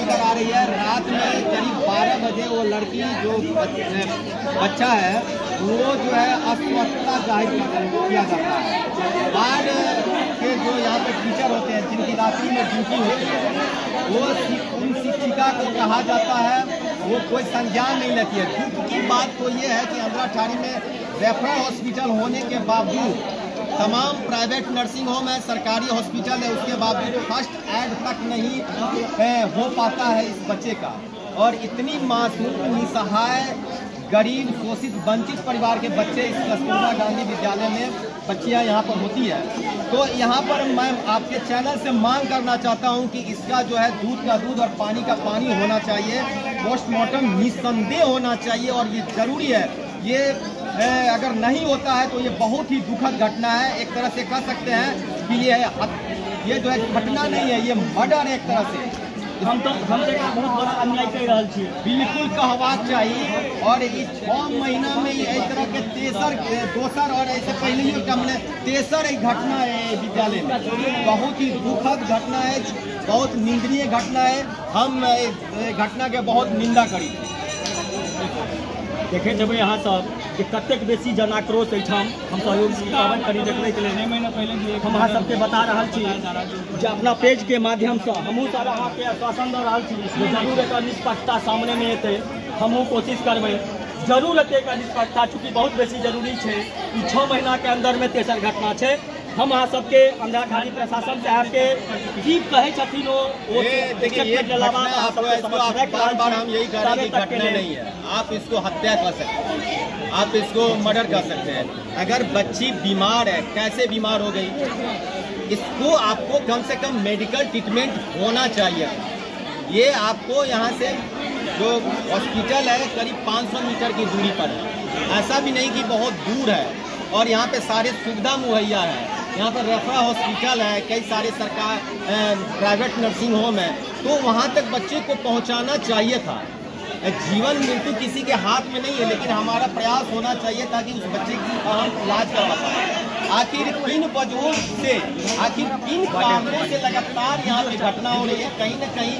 निकल कर आ रही है। रात में करीब 12 बजे वो लड़की जो बच्चा है वो जो है अस्वस्थता जाहिर किया जाता है। बाढ़ के जो यहाँ पे टीचर होते हैं जिनकी रात्रि में ड्यूटी होती है वो उन शिक्षिका को कहा जाता है वो कोई संज्ञान नहीं लेती है। दुख की बात तो ये है कि अंधराठाड़ी में रेफरल हॉस्पिटल होने के बावजूद तमाम प्राइवेट नर्सिंग होम है, सरकारी हॉस्पिटल है, उसके बावजूद फर्स्ट एड तक नहीं हो पाता है इस बच्चे का। और इतनी मासूम निसहाय गरीब शोषित वंचित परिवार के बच्चे इस कस्तूरबा गांधी विद्यालय में बच्चियां यहाँ पर होती है। तो यहाँ पर मैं आपके चैनल से मांग करना चाहता हूँ कि इसका जो है दूध का दूध और पानी का पानी होना चाहिए, पोस्टमार्टम निस्संदेह होना चाहिए और ये जरूरी है। ये अगर नहीं होता है तो ये बहुत ही दुखद घटना है। एक तरह से कह सकते हैं कि ये जो है घटना नहीं है, ये मर्डर है एक तरह से। हम बहुत बड़ा अन्याय कर रहा है, बिल्कुल कहवाक चाहिए। और इस 6 महीना में इस तरह के दोसर और ऐसे पहले ही हमने तेसर एक घटना है विद्यालय में। बहुत ही दुखद घटना है, बहुत निंदनीय घटना है। हम घटना के बहुत निंदा करी। देखे जब यहाँ सब कि कतेक बेसी जन आक्रोश हम सहयोग पावन करी देखने के लिए महीना पहले हम अहाँ सबके बता रहा छी जे अपना पेज के माध्यम से हमहूँ सारा अहाँके आश्वासन दे रहा छी जरूर एक निष्पक्षता सामने में एतै। हमहूँ कोशिश करबै जरूर एतै एक निष्पक्षता, चूँकि बहुत बेसी जरूरी है। 6 महीना के अंदर में तेसर घटना है। हम अहाँ सबके अंधराठाड़ी प्रशासन साहब के की कहे छथिन बार हम यही कह रहे हैं कि घटना नहीं है, आप इसको हत्या कर सकते हैं, आप इसको मर्डर कर सकते हैं। अगर बच्ची बीमार है, कैसे बीमार हो गई, इसको आपको कम से कम मेडिकल ट्रीटमेंट होना चाहिए। ये आपको यहाँ से जो हॉस्पिटल है करीब 500 मीटर की दूरी पर है, ऐसा भी नहीं कि बहुत दूर है। और यहाँ पे सारे सुविधा मुहैया है। यहाँ पर रेफरल हॉस्पिटल है, कई सारे सरकार प्राइवेट नर्सिंग होम है, तो वहाँ तक बच्चे को पहुँचाना चाहिए था। जीवन मृत्यु किसी के हाथ में नहीं है, लेकिन हमारा प्रयास होना चाहिए ताकि उस बच्चे की हम इलाज करवा पाए। आखिर किन वजहों से, आखिर किन कारणों से लगातार यहाँ पे घटना हो रही है? कहीं न कहीं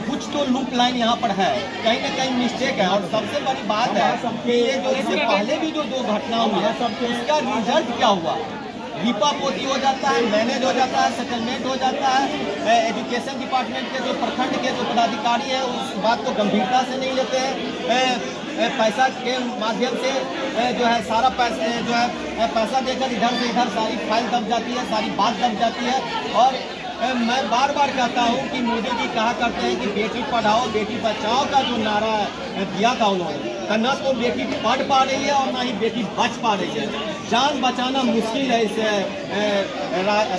कुछ तो लूप लाइन यहाँ पर है, कहीं न कहीं मिस्टेक है। और सबसे बड़ी बात है कि ये जो इससे पहले भी जो 2 घटना हुई है उसका रिजल्ट क्या हुआ? लिपापोती हो जाता है, मैनेज हो जाता है, सेटलमेंट हो जाता है। एजुकेशन डिपार्टमेंट के जो प्रखंड के जो पदाधिकारी हैं उस बात को गंभीरता से नहीं लेते हैं। पैसा के माध्यम से जो है सारा पैसा देकर इधर से इधर सारी फाइल दब जाती है, सारी बात दब जाती है। और मैं बार बार कहता हूँ कि मोदी जी कहा करते हैं कि बेटी पढ़ाओ बेटी बचाओ का जो नारा दिया था उन्होंने, न तो बेटी पढ़ पा रही है और ना ही बेटी बच पा रही है। जान बचाना मुश्किल है इस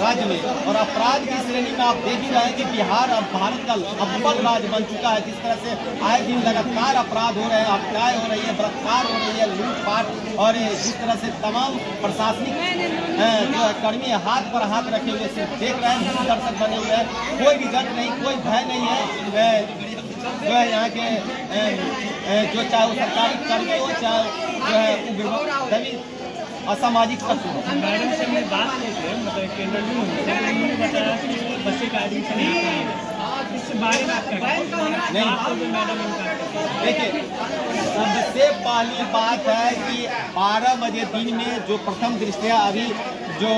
राज्य में। और अपराध की श्रेणी में आप देख ही रहे हैं कि बिहार अब भारत का अव्वल राज्य बन चुका है। जिस तरह से आए दिन लगातार अपराध हो रहे हैं, हत्याएं हो रही है, बलात्कार हो रही है, लूटपाट, और जिस तरह से तमाम प्रशासनिक जो कर्मी हाथ पर हाथ रखे हुए सिर्फ देख रहे हैं, दर्शक बने हुए हैं, कोई रिजल्ट नहीं, कोई भय नहीं है। जो है यहाँ के जो चाहे वो सरकारी कर्मी हो, चाहे जो है सभी असामाजिक तत्व। मैडम से हमने बात की थी, मतलब इंटरव्यू में बताया कि बच्चे का एडमिशन यहाँ है, इससे बारे में नहीं। मैडम देखिए, सबसे पहली बात है कि 12 बजे दिन में जो प्रथम दृष्टया अभी जो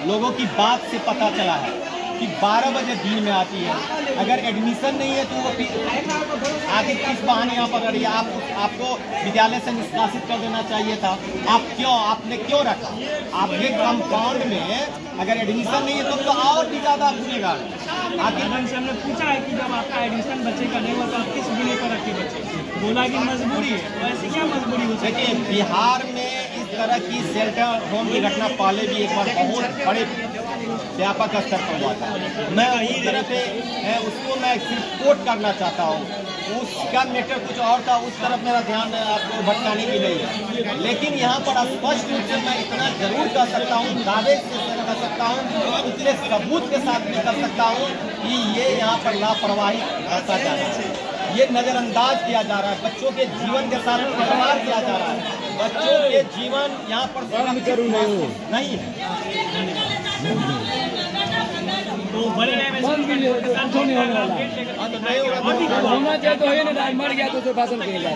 लोगों की बात से पता चला है कि 12 बजे दिन में आती है। अगर एडमिशन नहीं है तो वो आगे किस बहाने यहाँ पर रही है? आपको विद्यालय से निष्कासित कर देना चाहिए था। आपने क्यों रखा? आपके कंपाउंड में अगर एडमिशन नहीं है तो और भी ज़्यादा भूलेगा। आखिर से हमने पूछा है कि जब आपका एडमिशन बच्चे का नहीं हुआ तो आप किस बिने पर रखे बच्चे? बोला कि मजबूरी है। वैसे क्या मजबूरी हो सकती है? बिहार में इस तरह की शेल्टर होम की घटना पहले भी एक बार बहुत बड़े व्यापक स्तर पर हुआ था। मैं इस तरह से उसको मैं सिर्फ कोट करना चाहता हूँ। उसका मैटर कुछ और था, उस तरफ मेरा ध्यान आपको भटकाने की नहीं है। लेकिन यहाँ पर स्पष्ट रूप से मैं इतना जरूर कर सकता हूँ, दावे से कर सकता हूँ, उतने सबूत के साथ भी कर सकता हूँ कि ये यहाँ पर लापरवाही करता जा रहा है, ये नज़रअंदाज किया जा रहा है, बच्चों के जीवन के साथ खिलवाड़ किया जा रहा है। बच्चों के जीवन यहाँ पर नहीं है। तो बंद कीजिए, कुछ नहीं होने वाला। हाँ तो नहीं होगा, होना चाहिए तो है ना, मर गया तो शासन करेगा।